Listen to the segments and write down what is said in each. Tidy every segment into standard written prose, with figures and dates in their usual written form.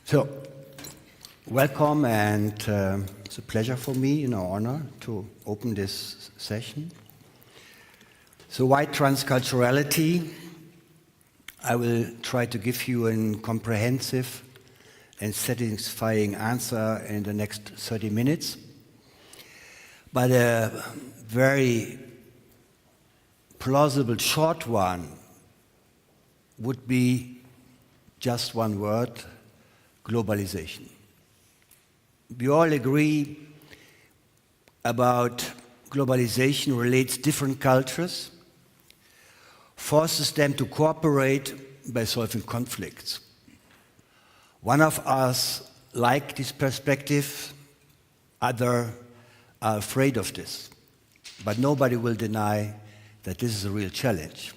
So, welcome, and it's a pleasure for me, an honor to open this session. So, why transculturality? I will try to give you a comprehensive and satisfying answer in the next 30 minutes. But a very plausible short one would be just one word: globalization. We all agree about globalization relates different cultures, forces them to cooperate by solving conflicts. One of us like this perspective, others are afraid of this. But nobody will deny that this is a real challenge.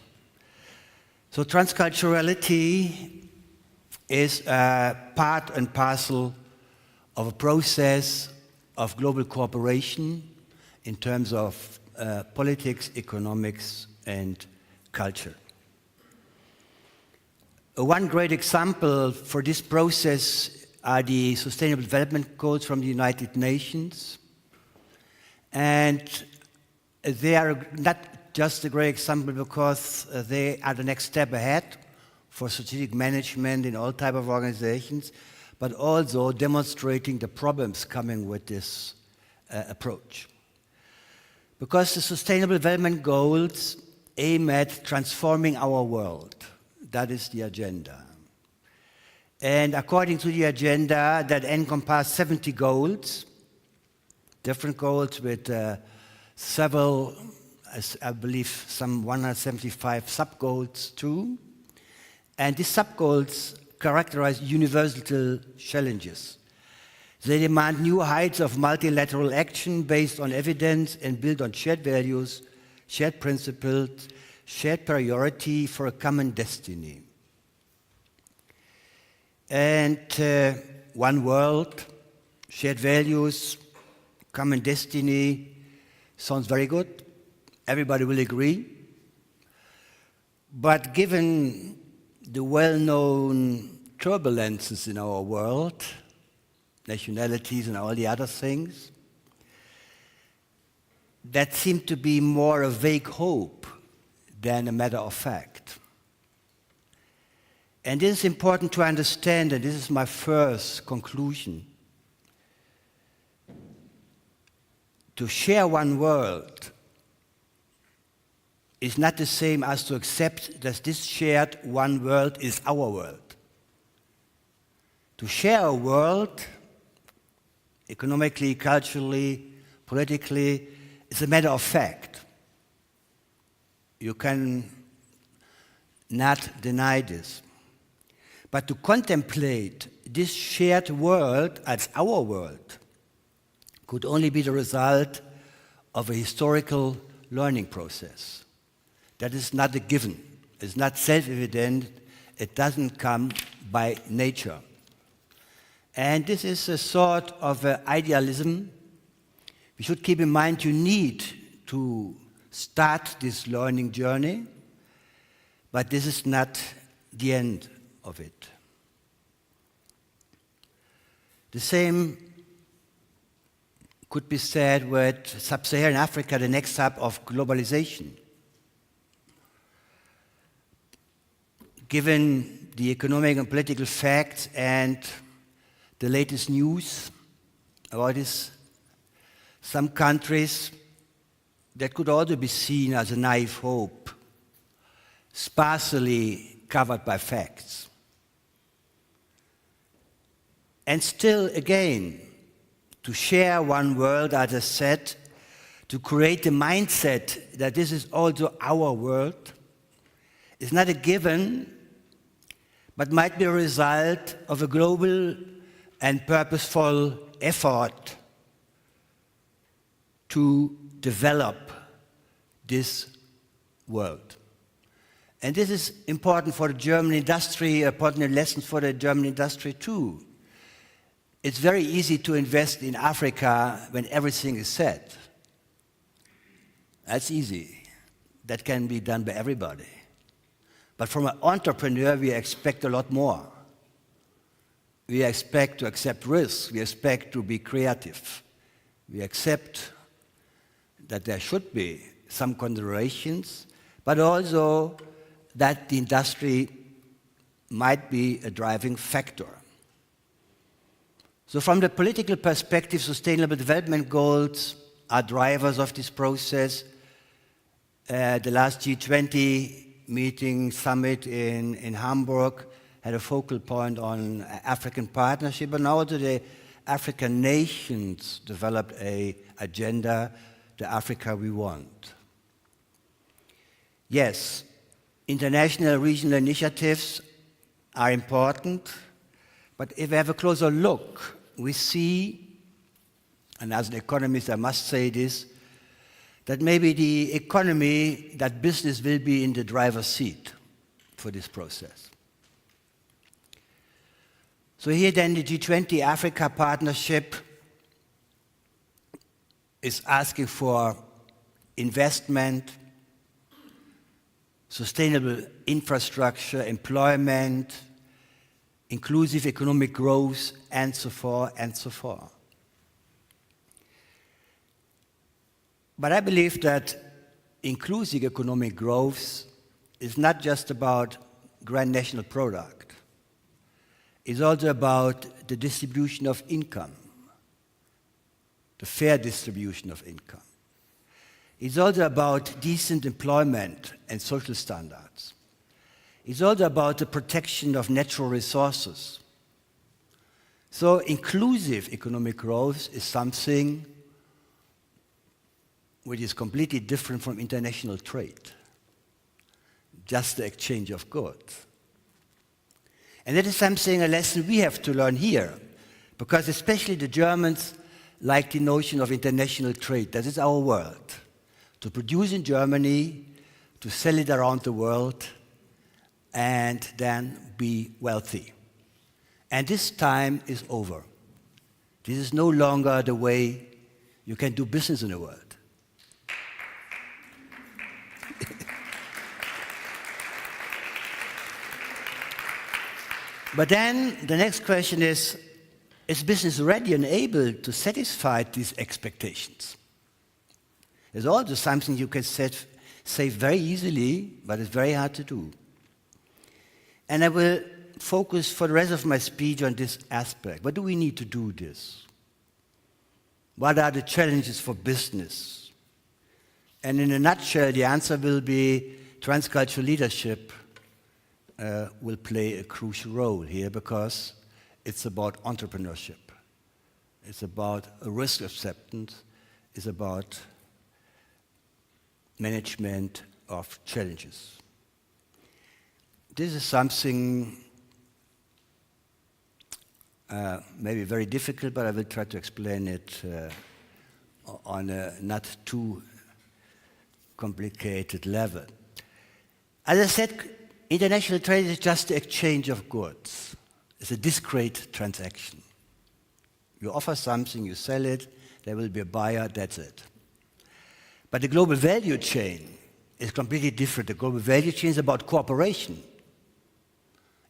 So transculturality is a part and parcel of a process of global cooperation in terms of politics, economics, and culture. One great example for this process are the Sustainable Development Goals from the United Nations. And they are not just a great example because they are the next step ahead for strategic management in all types of organizations, but also demonstrating the problems coming with this approach. Because the Sustainable Development Goals aim at transforming our world. That is the agenda. And according to the agenda, that encompasses 70 goals, different goals with several, I believe, some 175 sub-goals too. And these sub-goals characterize universal challenges. They demand new heights of multilateral action based on evidence and built on shared values, shared principles, shared priority for a common destiny. And one world, shared values, common destiny, sounds very good. Everybody will agree. But given the well-known turbulences in our world, nationalities and all the other things, that seem to be more a vague hope than a matter of fact. And this is important to understand, and this is my first conclusion. To share one world is not the same as to accept that this shared one world is our world. To share a world, economically, culturally, politically, is a matter of fact. You can not deny this. But to contemplate this shared world as our world could only be the result of a historical learning process. That is not a given. It's not self-evident. It doesn't come by nature. And this is a sort of idealism. We should keep in mind you need to start this learning journey, but this is not the end of it. The same could be said with Sub-Saharan Africa, the next hub of globalization. Given the economic and political facts and the latest news about this, some countries that could also be seen as a naive hope, sparsely covered by facts. And still, again, to share one world, as I said, to create a mindset that this is also our world, is not a given, but might be a result of a global and purposeful effort to develop this world. And this is important for the German industry, important lessons for the German industry too. It's very easy to invest in Africa when everything is set. That's easy. That can be done by everybody. But from an entrepreneur, we expect a lot more. we expect to accept risks, we expect to be creative, we accept that there should be some considerations, but also that the industry might be a driving factor. So from the political perspective, Sustainable Development Goals are drivers of this process. The last G20 meeting summit in Hamburg had a focal point on African partnership, and now the African nations developed an agenda, the Africa we want. Yes, international regional initiatives are important, but if we have a closer look, we see, and as an economist I must say this, that maybe the economy, that business will be in the driver's seat for this process. So here then the G20 Africa partnership is asking for investment, sustainable infrastructure, employment, inclusive economic growth, and so forth and so forth. But I believe that inclusive economic growth is not just about grand national product. It's also about the distribution of income, the fair distribution of income. It's also about decent employment and social standards. It's also about the protection of natural resources. So inclusive economic growth is something which is completely different from international trade, just the exchange of goods. And that is something, a lesson we have to learn here, because especially the Germans like the notion of international trade. That is our world. To produce in Germany, to sell it around the world, and then be wealthy. And this time is over. This is no longer the way you can do business in the world. But then the next question is business ready and able to satisfy these expectations? It's also something you can say very easily, but it's very hard to do. And I will focus for the rest of my speech on this aspect. What do we need to do this? What are the challenges for business? And in a nutshell, the answer will be transcultural leadership will play a crucial role here, because it's about entrepreneurship. It's about risk acceptance. It's about management of challenges. This is something maybe very difficult, but I will try to explain it on a not too complicated level. As I said, international trade is just the exchange of goods. It's a discrete transaction. You offer something, you sell it, there will be a buyer, that's it. But the global value chain is completely different. The global value chain is about cooperation.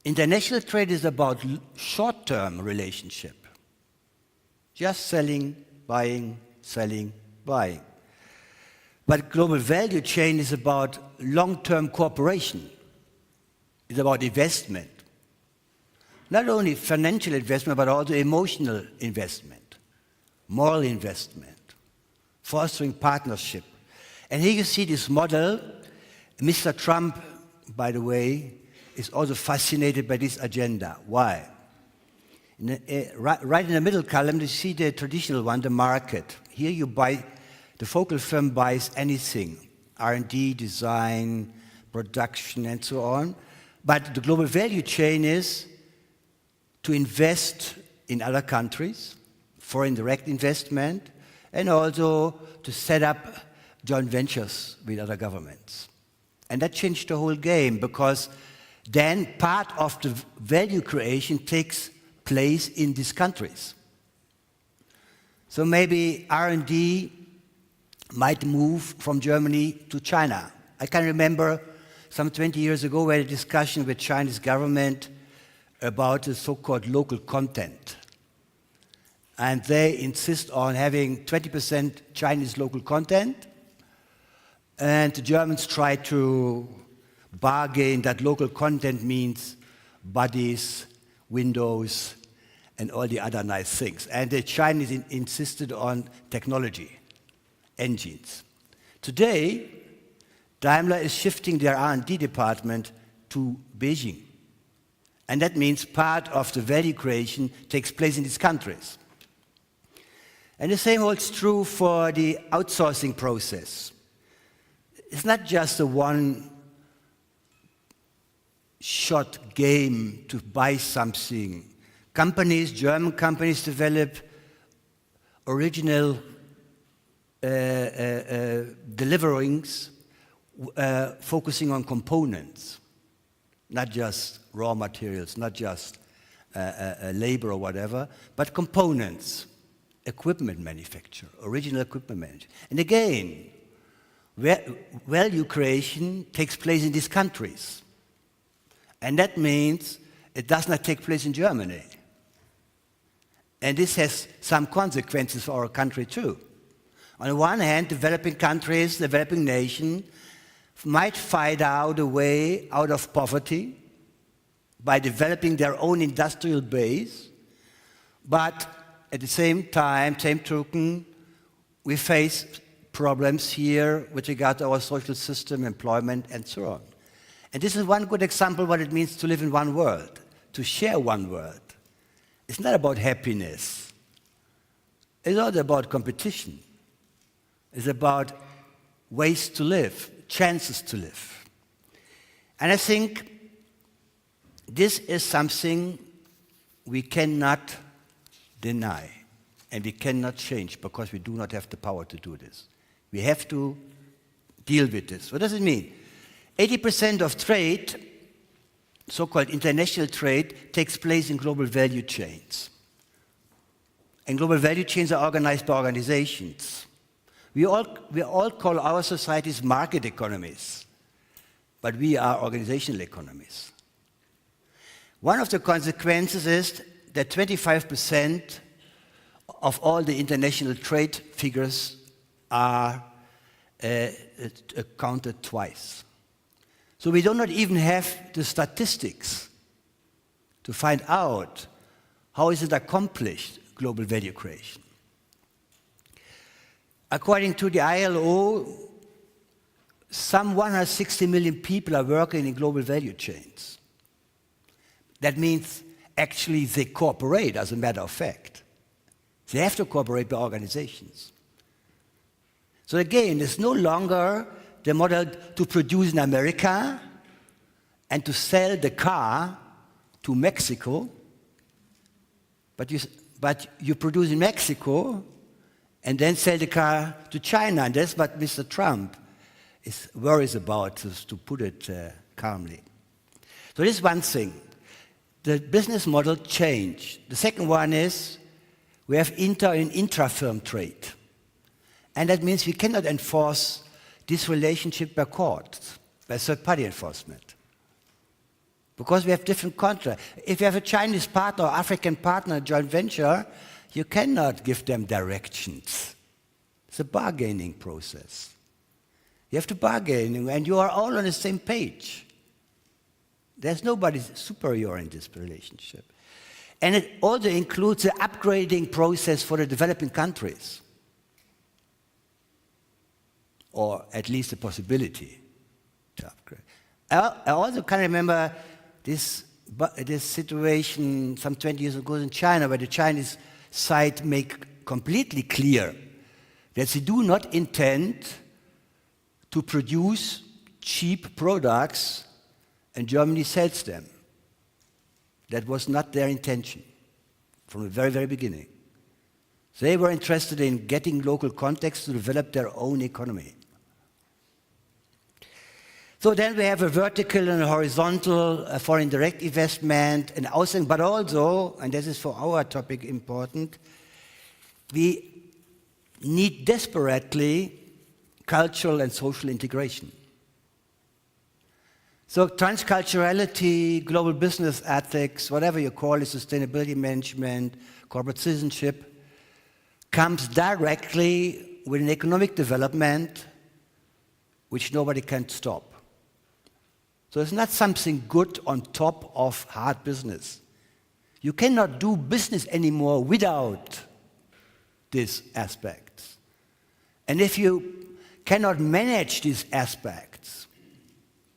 International trade is about short-term relationship. Just selling, buying, selling, buying. But global value chain is about long-term cooperation. It's about investment. Not only financial investment, but also emotional investment, moral investment, fostering partnership. And here you see this model. Mr. Trump, by the way, is also fascinated by this agenda. Why? Right in the middle column, you see the traditional one, the market. Here you buy, the focal firm buys anything, R&D, design, production, and so on. But the global value chain is to invest in other countries, foreign direct investment, and also to set up joint ventures with other governments. And that changed the whole game, because then part of the value creation takes place in these countries. So maybe R&D might move from Germany to China. I can remember some 20 years ago we had a discussion with Chinese government about the so-called local content. And they insist on having 20% Chinese local content, and the Germans try to bargain that local content means bodies, windows, and all the other nice things. And the Chinese insisted on technology, engines. Today, Daimler is shifting their R&D department to Beijing. And that means part of the value creation takes place in these countries. And the same holds true for the outsourcing process. It's not just a one-shot game to buy something. Companies, German companies, develop original deliverings focusing on components, not just raw materials, not just labor or whatever, but components, equipment manufacture, original equipment manufacture. And again, value creation takes place in these countries. And that means it does not take place in Germany. And this has some consequences for our country too. On the one hand, developing countries, developing nations might find out a way out of poverty by developing their own industrial base, but at the same time, same token, we face problems here with regard to our social system, employment, and so on. And this is one good example of what it means to live in one world, to share one world. It's not about happiness. It's not about competition. It's about ways to live, chances to live. And I think this is something we cannot deny and we cannot change because we do not have the power to do this. We have to deal with this. What does it mean? 80% of trade, so-called international trade, takes place in global value chains. And global value chains are organized by organizations. We all call our societies market economies, but we are organizational economies. One of the consequences is that 25% of all the international trade figures are counted twice. So we do not even have the statistics to find out how is it accomplished, global value creation. According to the ILO, some 160 million people are working in global value chains. That means actually they cooperate, as a matter of fact. They have to cooperate with organizations. So again, it's no longer the model to produce in America and to sell the car to Mexico, but you produce in Mexico and then sell the car to China. And that's what Mr. Trump worries about, to put it calmly. So this is one thing. The business model changed. The second one is we have inter- and intra-firm trade. And that means we cannot enforce this relationship by courts, by third-party enforcement. Because we have different contracts. If you have a Chinese partner or African partner, a joint venture, you cannot give them directions. It's a bargaining process. You have to bargain, and you are all on the same page. There's nobody superior in this relationship. And it also includes the upgrading process for the developing countries, or at least the possibility to upgrade. I also can remember this situation some 20 years ago in China, where the Chinese side make completely clear that they do not intend to produce cheap products and Germany sells them. That was not their intention from the very, very beginning. They were interested in getting local context to develop their own economy. So then we have a vertical and a horizontal foreign direct investment and outsourcing, but also, and this is for our topic important, we need desperately cultural and social integration. So transculturality, global business ethics, whatever you call it, sustainability management, corporate citizenship, comes directly with an economic development which nobody can stop. So it's not something good on top of hard business. You cannot do business anymore without these aspects. And if you cannot manage these aspects,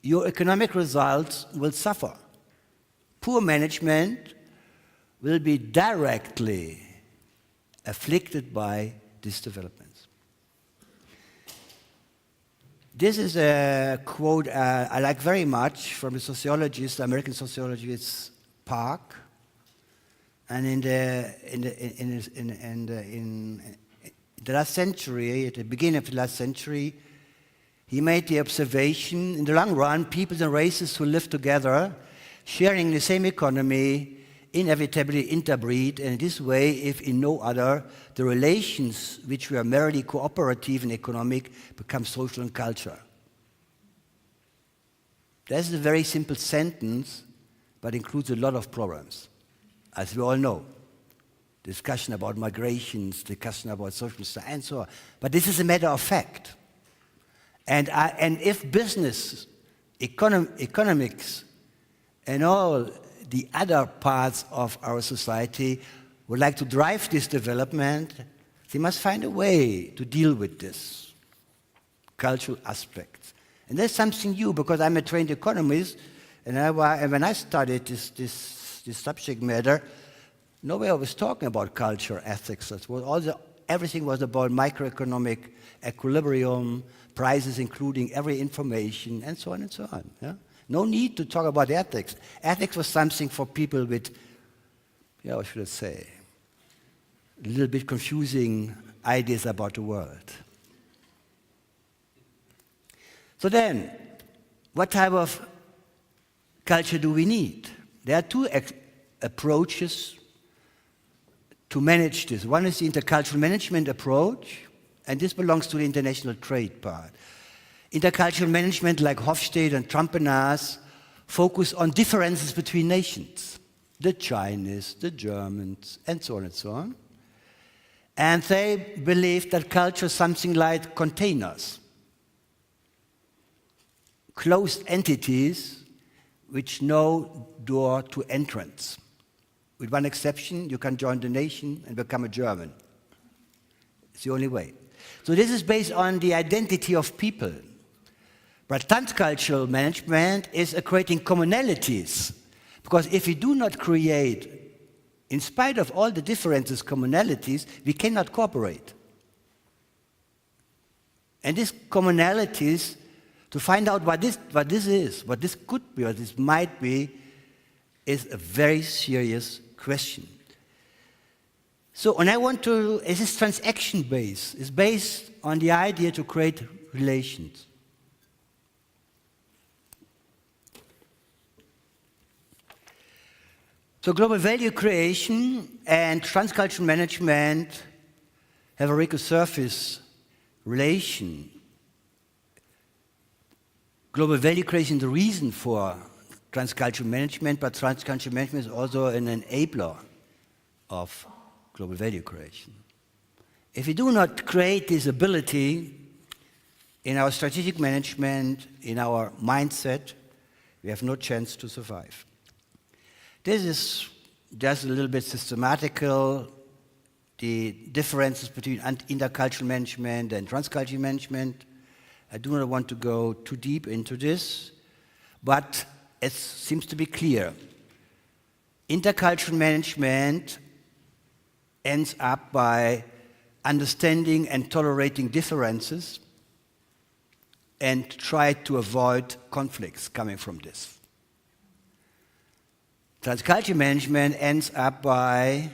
your economic results will suffer. Poor management will be directly afflicted by these developments. This is a quote I like very much from the sociologist, the American sociologist Park. And in the last century, at the beginning of the last century, he made the observation, in the long run, peoples and races who live together, sharing the same economy, inevitably interbreed, and in this way, if in no other, the relations which were merely cooperative and economic become social and culture. That's a very simple sentence, but includes a lot of problems, as we all know. Discussion about migrations, discussion about social science, and so on. But this is a matter of fact. And if business, economics, and all the other parts of our society would like to drive this development, they must find a way to deal with this cultural aspect. And that's something new, because I'm a trained economist, and when I studied this subject matter, nobody was talking about culture, ethics. Everything was about microeconomic equilibrium, prices including every information, and so on and so on. Yeah? No need to talk about ethics. Ethics was something for people with, what should I say, a little bit confusing ideas about the world. So then, what type of culture do we need? There are two approaches to manage this. One is the intercultural management approach, and this belongs to the international trade part. Intercultural management, like Hofstede and Trompenas, focus on differences between nations, the Chinese, the Germans, and so on and so on. And they believe that culture is something like containers, closed entities which no door to entrance. With one exception, you can join the nation and become a German. It's the only way. So this is based on the identity of people. But transcultural management is creating commonalities. Because if we do not create, in spite of all the differences, commonalities, we cannot cooperate. And these commonalities, to find out what this is, what this could be, what this might be, is a very serious question. So, and I want to, it is transaction-based. It's based on the idea to create relations. So global value creation and transcultural management have a surface relation. Global value creation is the reason for transcultural management, but transcultural management is also an enabler of global value creation. If we do not create this ability in our strategic management, in our mindset, we have no chance to survive. This is just a little bit systematical, the differences between intercultural management and transcultural management. I do not want to go too deep into this, but it seems to be clear. Intercultural management ends up by understanding and tolerating differences and try to avoid conflicts coming from this. Transcultural management ends up by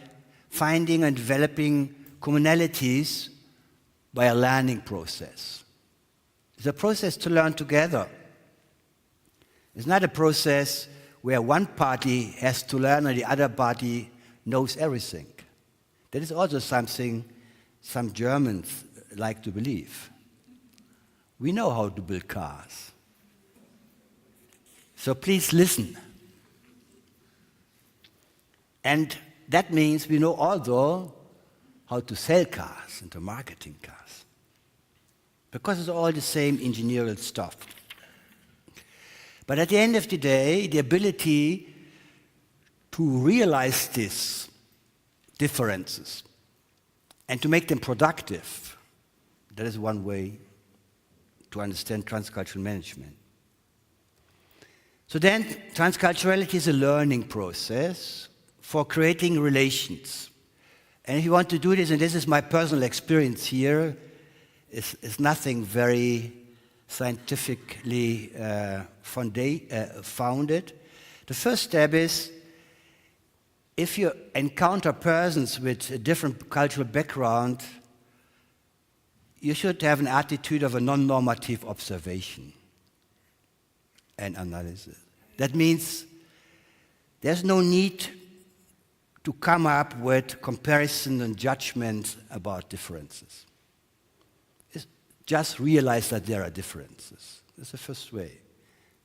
finding and developing commonalities by a learning process. It's a process to learn together. It's not a process where one party has to learn and the other party knows everything. That is also something some Germans like to believe. We know how to build cars. So please listen. And that means we know also how to sell cars and to marketing cars. Because it's all the same engineering stuff. But at the end of the day, the ability to realize these differences and to make them productive, that is one way to understand transcultural management. So then, transculturality is a learning process for creating relations. And if you want to do this, and this is my personal experience here, it's nothing very scientifically founded. The first step is, if you encounter persons with a different cultural background, you should have an attitude of a non-normative observation and analysis. That means there's no need to come up with comparison and judgment about differences. Just realize that there are differences. That's the first way.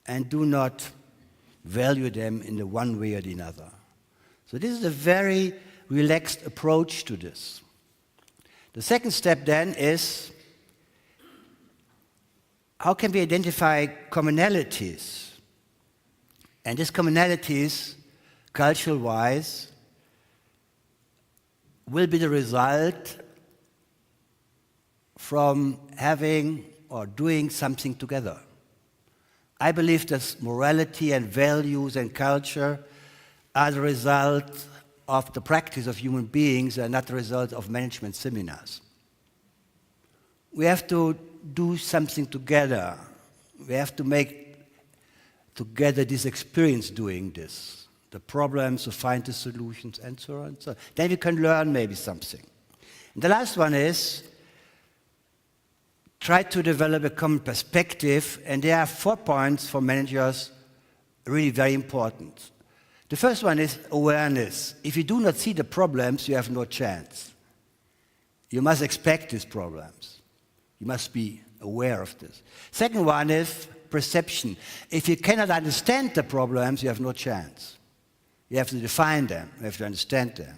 And do not value them in the one way or the other. So this is a very relaxed approach to this. The second step then is, how can we identify commonalities? And these commonalities, cultural-wise, will be the result from having or doing something together. I believe that morality and values and culture are the result of the practice of human beings and not the result of management seminars. We have to do something together. We have to make together this experience doing this, the problems, to find the solutions, and so on. So then you can learn maybe something. And the last one is, try to develop a common perspective, and there are 4 points for managers really very important. The first one is awareness. If you do not see the problems, you have no chance. You must expect these problems. You must be aware of this. Second one is perception. If you cannot understand the problems, you have no chance. You have to define them. You have to understand them.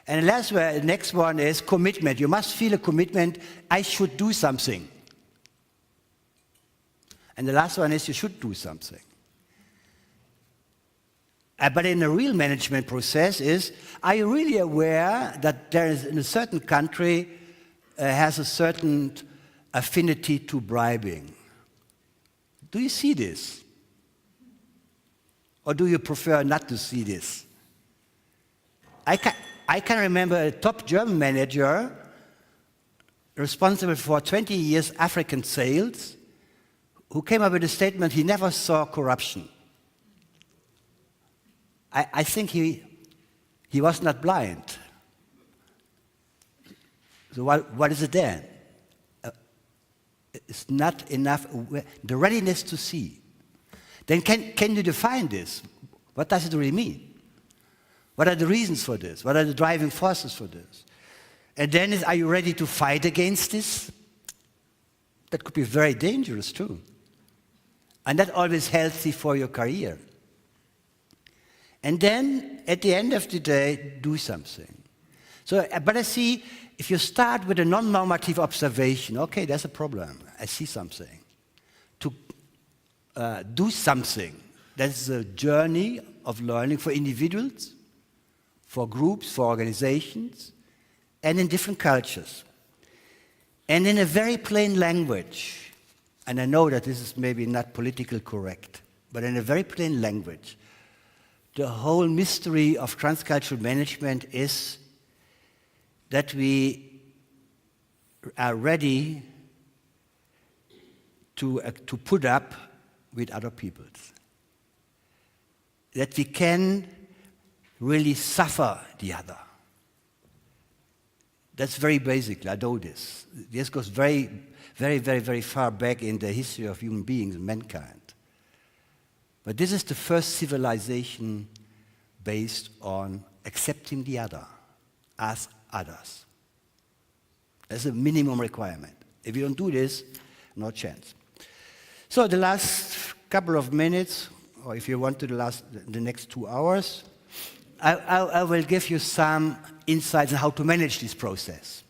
And the next one is commitment. You must feel a commitment, I should do something. And the last one is you should do something. But in a real management process is, are you really aware that there is in a certain country has a certain affinity to bribing? Do you see this? Or do you prefer not to see this? I can remember a top German manager responsible for 20 years African sales who came up with a statement he never saw corruption. I think he was not blind. So what is it then? It's not enough, the readiness to see. Then can you define this? What does it really mean? What are the reasons for this? What are the driving forces for this? And then are you ready to fight against this? That could be very dangerous too. And not always healthy for your career. And then, at the end of the day, do something. So, but I see, if you start with a non-normative observation, okay, there's a problem. I see something. To do something, that's a journey of learning for individuals, for groups, for organizations, and in different cultures. And in a very plain language, and I know that this is maybe not politically correct, but in a very plain language, the whole mystery of transcultural management is that we are ready to put up with other peoples. That we can really suffer the other. That's very basic, I know this. This goes very, very, very, very far back in the history of human beings and mankind. But this is the first civilization based on accepting the other as others. That's a minimum requirement. If you don't do this, no chance. So the last couple of minutes, or if you want to the next 2 hours, I will give you some insights on how to manage this process.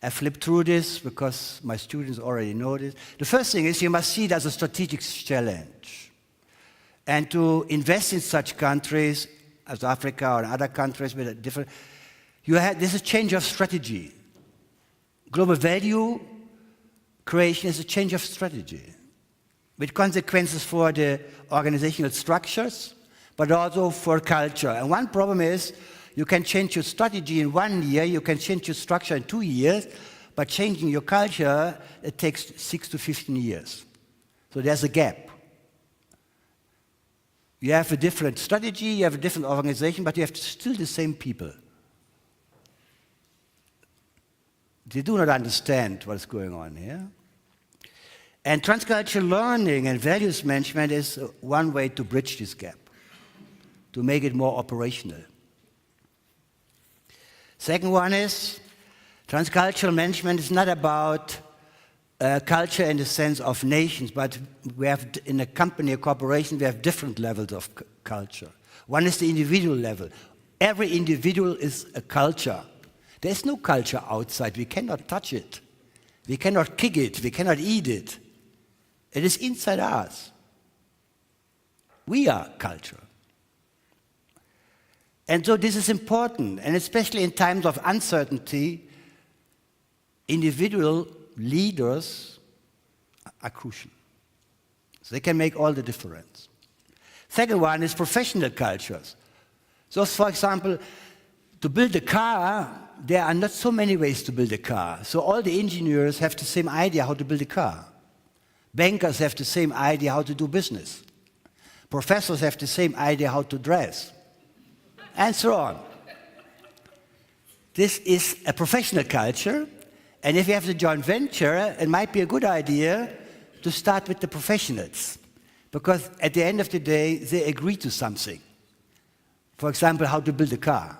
I flipped through this because my students already know this. The first thing is you must see it as a strategic challenge. And to invest in such countries as Africa or other countries with a different, this is a change of strategy. Global value creation is a change of strategy with consequences for the organizational structures, but also for culture. And one problem is you can change your strategy in 1 year, you can change your structure in 2 years, but changing your culture, it takes 6 to 15 years. So there's a gap. You have a different strategy, you have a different organization, but you have still the same people. They do not understand what's going on here. And transcultural learning and values management is one way to bridge this gap, to make it more operational. Second one is, transcultural management is not about culture in the sense of nations, but we have, in a company, a corporation, we have different levels of culture. One is the individual level. Every individual is a culture. There is no culture outside. We cannot touch it. We cannot kick it. We cannot eat it. It is inside us. We are culture. And so this is important, and especially in times of uncertainty, individual leaders are crucial. So they can make all the difference. Second one is professional cultures. So, for example, to build a car, there are not so many ways to build a car. So all the engineers have the same idea how to build a car. Bankers have the same idea how to do business. Professors have the same idea how to dress. And so on. This is a professional culture, and if you have the joint venture, it might be a good idea to start with the professionals, because at the end of the day, they agree to something. For example, how to build a car,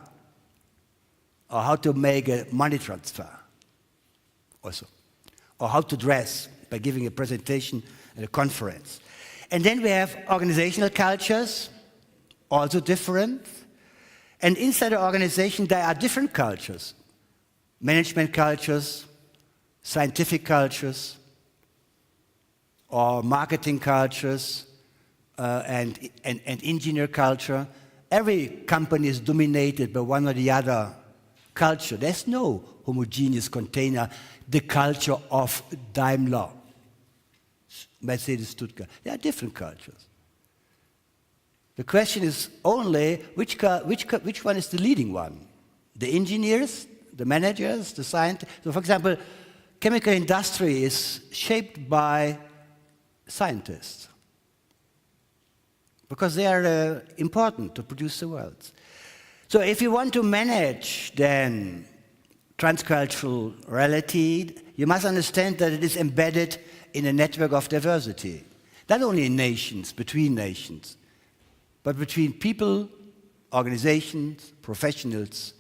or how to make a money transfer, also, or how to dress by giving a presentation at a conference. And then we have organizational cultures, also different. And inside the organization, there are different cultures. Management cultures, scientific cultures, or marketing cultures, and engineer culture. Every company is dominated by one or the other culture. There's no homogeneous container, the culture of Daimler, Mercedes, Stuttgart. There are different cultures. The question is only which one is the leading one? The engineers, the managers, the scientists? So, for example, chemical industry is shaped by scientists because they are important to produce the world. So if you want to manage then transculturality, you must understand that it is embedded in a network of diversity, not only in nations, between nations, but between people, organizations, professionals,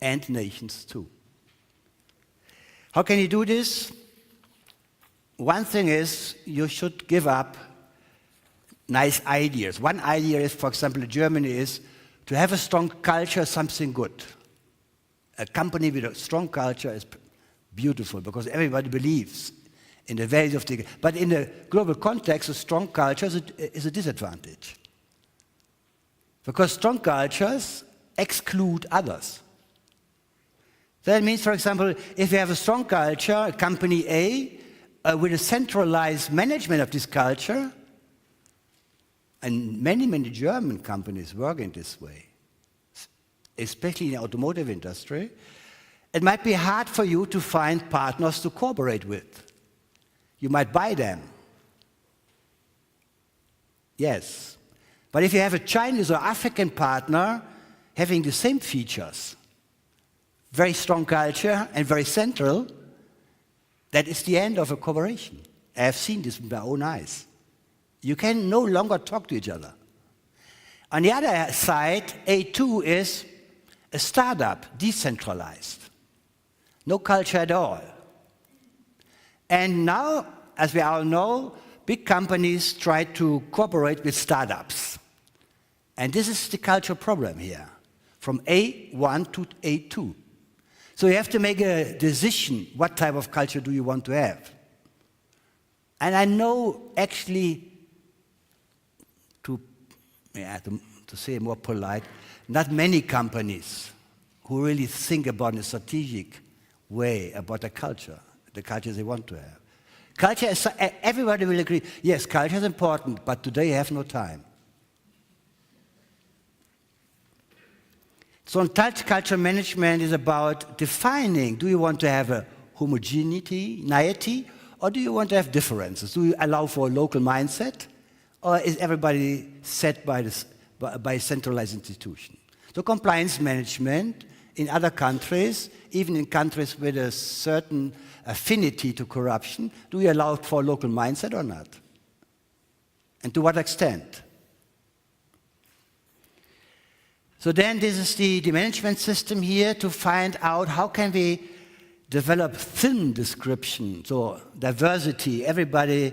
and nations too. How can you do this? One thing is you should give up nice ideas. One idea is, for example, in Germany is to have a strong culture, something good. A company with a strong culture is beautiful because everybody believes in the values of the... But in a global context, a strong culture is a disadvantage. Because strong cultures exclude others. That means, for example, if you have a strong culture, a company A, with a centralized management of this culture, and many, many German companies work in this way, especially in the automotive industry, it might be hard for you to find partners to cooperate with. You might buy them. Yes. But if you have a Chinese or African partner having the same features, very strong culture and very central, that is the end of a cooperation. I have seen this with my own eyes. You can no longer talk to each other. On the other side, A2 is a startup, decentralized. No culture at all. And now as we all know, big companies try to cooperate with startups. And this is the cultural problem here, from A1 to A2. So you have to make a decision, what type of culture do you want to have? And I know actually, to say it more polite, not many companies who really think about in a strategic way about the culture they want to have. Culture is, everybody will agree, yes, culture is important, but today you have no time. So cultural management is about defining, do you want to have a homogeneity, or do you want to have differences? Do you allow for a local mindset, or is everybody set by a centralized institution? So compliance management in other countries, even in countries with a certain affinity to corruption, do you allow for a local mindset or not? And to what extent? So then this is the management system here to find out how can we develop thin description, so diversity. Everybody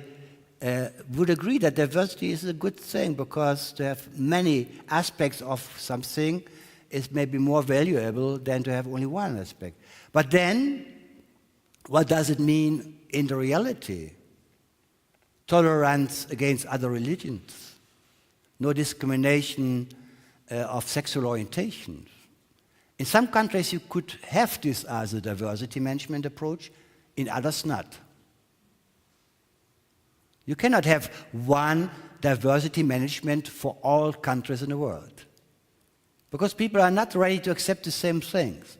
would agree that diversity is a good thing because to have many aspects of something is maybe more valuable than to have only one aspect. But then, what does it mean in the reality? Tolerance against other religions, no discrimination of sexual orientation. In some countries you could have this as a diversity management approach, in others not. You cannot have one diversity management for all countries in the world, because people are not ready to accept the same things.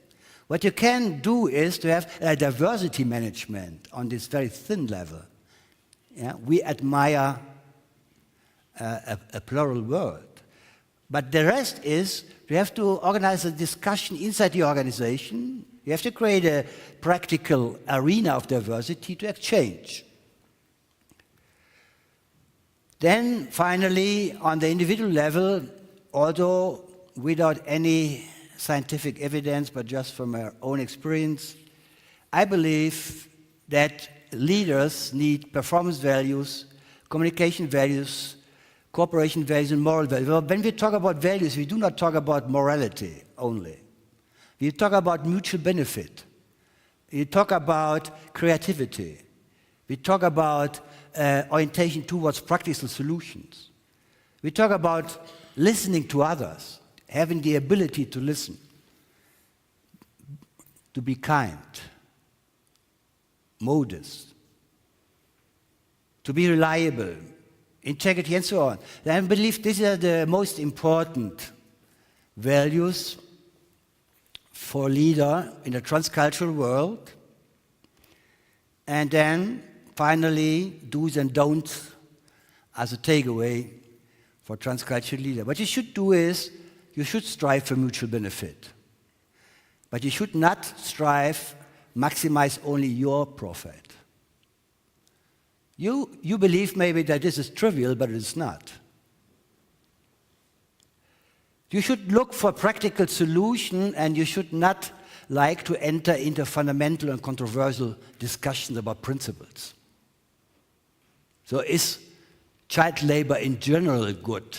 What you can do is to have a diversity management on this very thin level. Yeah? We admire a plural world. But the rest is, you have to organize a discussion inside the organization. You have to create a practical arena of diversity to exchange. Then, finally, on the individual level, although without any scientific evidence, but just from our own experience, I believe that leaders need performance values, communication values, cooperation values, and moral values. Well, when we talk about values, we do not talk about morality only. We talk about mutual benefit. We talk about creativity. We talk about orientation towards practical solutions. We talk about listening to others, having the ability to listen, to be kind, modest, to be reliable, integrity, and so on. And I believe these are the most important values for a leader in a transcultural world. And then, finally, do's and don'ts as a takeaway for transcultural leader. What you should do is, you should strive for mutual benefit. But you should not strive, maximize only your profit. You believe maybe that this is trivial, but it's not. You should look for practical solution, and you should not like to enter into fundamental and controversial discussions about principles. So is child labor in general good?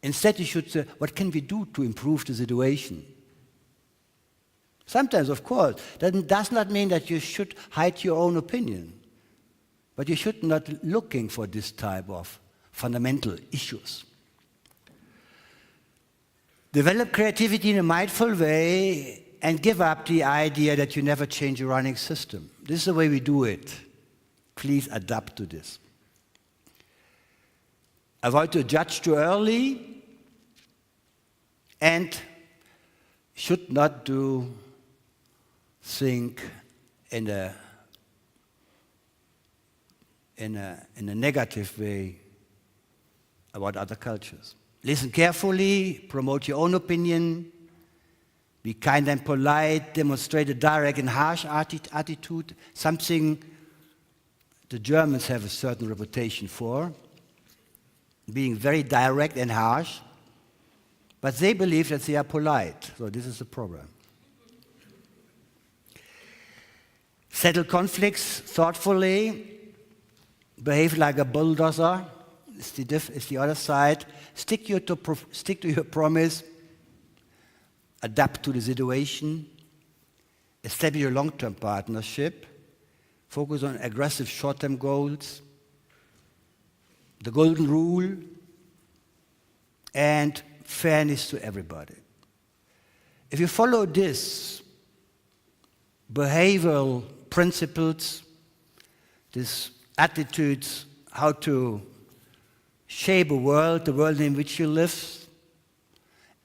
Instead, you should say, what can we do to improve the situation? Sometimes, of course, that does not mean that you should hide your own opinion, but you should not looking for this type of fundamental issues. Develop creativity in a mindful way and give up the idea that you never change a running system. This is the way we do it. Please adapt to this. Avoid to judge too early and should not think in a negative way about other cultures. Listen carefully, promote your own opinion, be kind and polite, demonstrate a direct and harsh attitude, something the Germans have a certain reputation for, being very direct and harsh, but they believe that they are polite, so this is the problem. Settle conflicts thoughtfully, behave like a bulldozer, is the other side. Stick to your promise, adapt to the situation, establish a long-term partnership, focus on aggressive short-term goals, the golden rule, and fairness to everybody. If you follow this behavioral principles, these attitudes, how to shape a world, the world in which you live,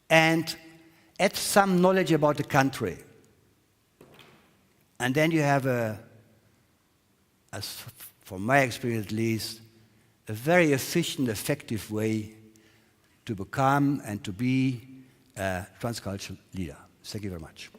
and add some knowledge about the country. And then you have as from my experience at least, a very efficient, effective way to become and to be a transcultural leader. Thank you very much.